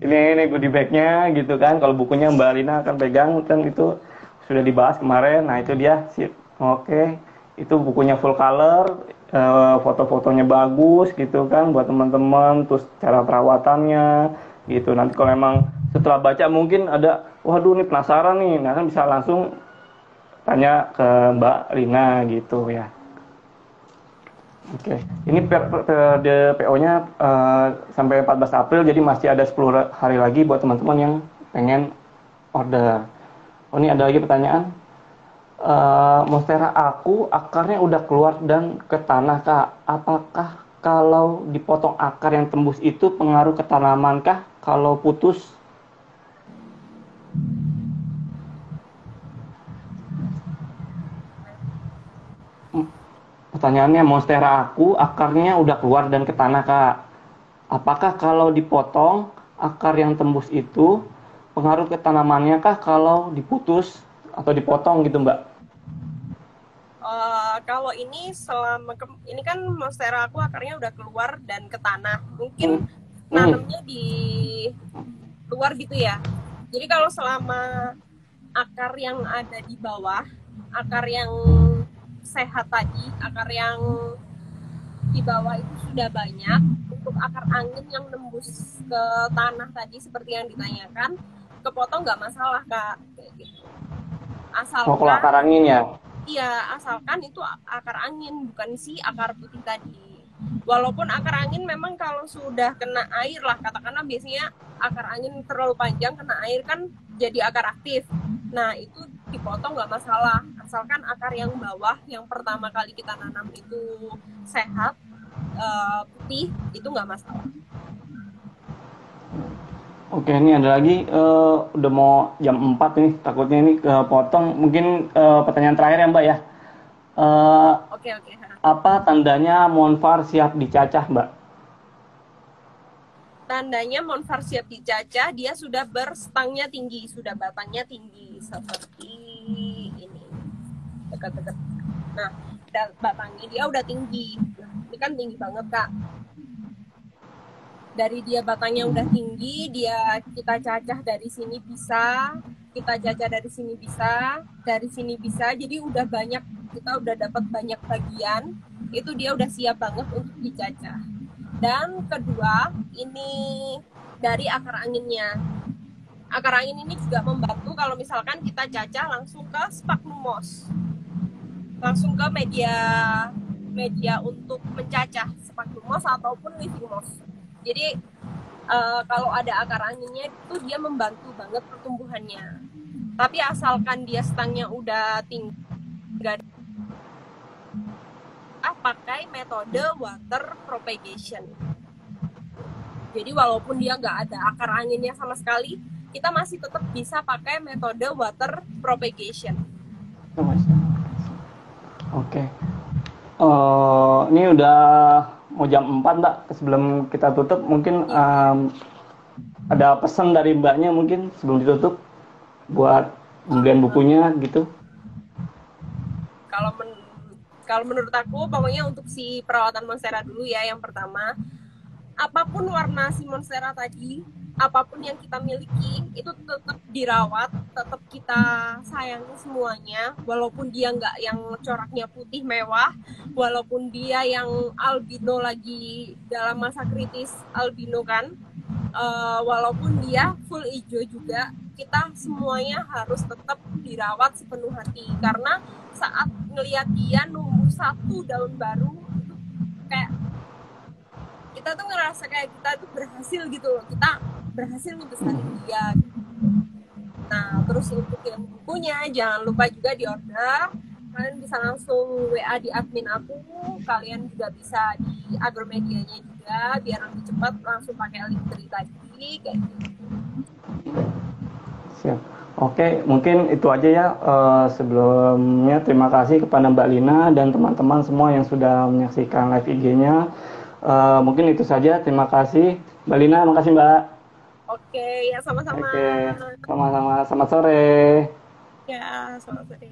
ini, ini goodie bag-nya gitu kan. Kalau bukunya Mbak Lina akan pegang kan itu sudah dibahas kemarin. Nah, itu dia sip. Oke. Itu bukunya full color, foto-fotonya bagus gitu kan buat teman-teman, terus cara perawatannya gitu. Nanti kalau emang setelah baca mungkin ada waduh nih penasaran nih. Nah, kan bisa langsung tanya ke Mbak Lina gitu ya. Oke, ini PO-nya sampai 14 April, jadi masih ada 10 hari lagi buat teman-teman yang pengen order. Oh, ini ada lagi pertanyaan. Monstera aku akarnya udah keluar dan ke tanah, Kak. Apakah kalau dipotong akar yang tembus itu pengaruh ke tanaman kah? Kalau putus? Pertanyaannya, monstera aku akarnya udah keluar dan ke tanah, Kak. Apakah kalau dipotong akar yang tembus itu pengaruh ke tanamannya kah kalau diputus atau dipotong gitu, Mbak? Kalau ini ini kan monstera aku akarnya udah keluar dan ke tanah, mungkin nanamnya di luar gitu ya. Jadi kalau selama akar yang ada di bawah, akar yang sehat tadi, akar yang di bawah itu sudah banyak, untuk akar angin yang nembus ke tanah tadi seperti yang ditanyakan, kepotong nggak masalah, Kak, kayak gitu. Asalkan kalau akar angin ya? Iya, asalkan itu akar angin, bukan si akar putih tadi. Walaupun akar angin memang kalau sudah kena air lah, katakanlah biasanya akar angin terlalu panjang kena air kan jadi akar aktif. Nah, itu dipotong nggak masalah. Asalkan akar yang bawah, yang pertama kali kita tanam itu sehat, putih, itu nggak masalah. Oke, ini ada lagi, udah mau jam 4 nih, takutnya ini potong. Mungkin pertanyaan terakhir ya, Mbak ya. Oke. Apa tandanya monvar siap dicacah, Mbak? Tandanya monvar siap dicacah, dia sudah berstangnya tinggi, sudah batangnya tinggi, seperti ini. Dekat-dekat. Nah, batangnya dia udah tinggi. Nah, ini kan tinggi banget, Kak. Dari dia batangnya udah tinggi, kita cacah dari sini bisa, kita cacah dari sini bisa, dari sini bisa. Jadi udah banyak, kita udah dapat banyak bagian, itu dia udah siap banget untuk dicacah. Dan kedua, ini dari akar anginnya. Akar angin ini juga membantu kalau misalkan kita cacah langsung ke sphagnum moss. Langsung ke media untuk mencacah sphagnum moss ataupun living moss. Jadi kalau ada akar anginnya itu dia membantu banget pertumbuhannya. Tapi asalkan dia stangnya udah tinggi, pakai metode water propagation. Jadi walaupun dia nggak ada akar anginnya sama sekali, kita masih tetap bisa pakai metode water propagation. Oke. Ini udah mau jam 4, Mbak. Sebelum kita tutup, mungkin ada pesan dari Mbaknya mungkin sebelum ditutup buat pembelian bukunya gitu. Kalau menurut aku, pokoknya untuk si perawatan monstera dulu ya, yang pertama. Apapun warna si monstera tadi, apapun yang kita miliki, itu tetap dirawat, tetap kita sayangi semuanya, walaupun dia nggak yang coraknya putih mewah, walaupun dia yang albino lagi dalam masa kritis albino kan, walaupun dia full hijau juga, kita semuanya harus tetap dirawat sepenuh hati, karena saat ngelihat dia numbuh satu daun baru, itu kayak kita tuh ngerasa kayak kita tuh berhasil gitu loh, kita berhasil ngebesarin dia. Nah, terus untuk yang bukunya, jangan lupa juga di order. Kalian bisa langsung WA di admin aku. Kalian juga bisa di agromedianya juga, biar lebih cepat langsung pakai link dari tadi, kayak gitu. Siap. Oke, mungkin itu aja ya. Sebelumnya terima kasih kepada Mbak Lina dan teman-teman semua yang sudah menyaksikan live IG-nya. Mungkin itu saja. Terima kasih, Mbak Lina. Makasih, Mbak. Oke, ya sama-sama. Oke, sama-sama. Selamat sore. Ya, selamat sore.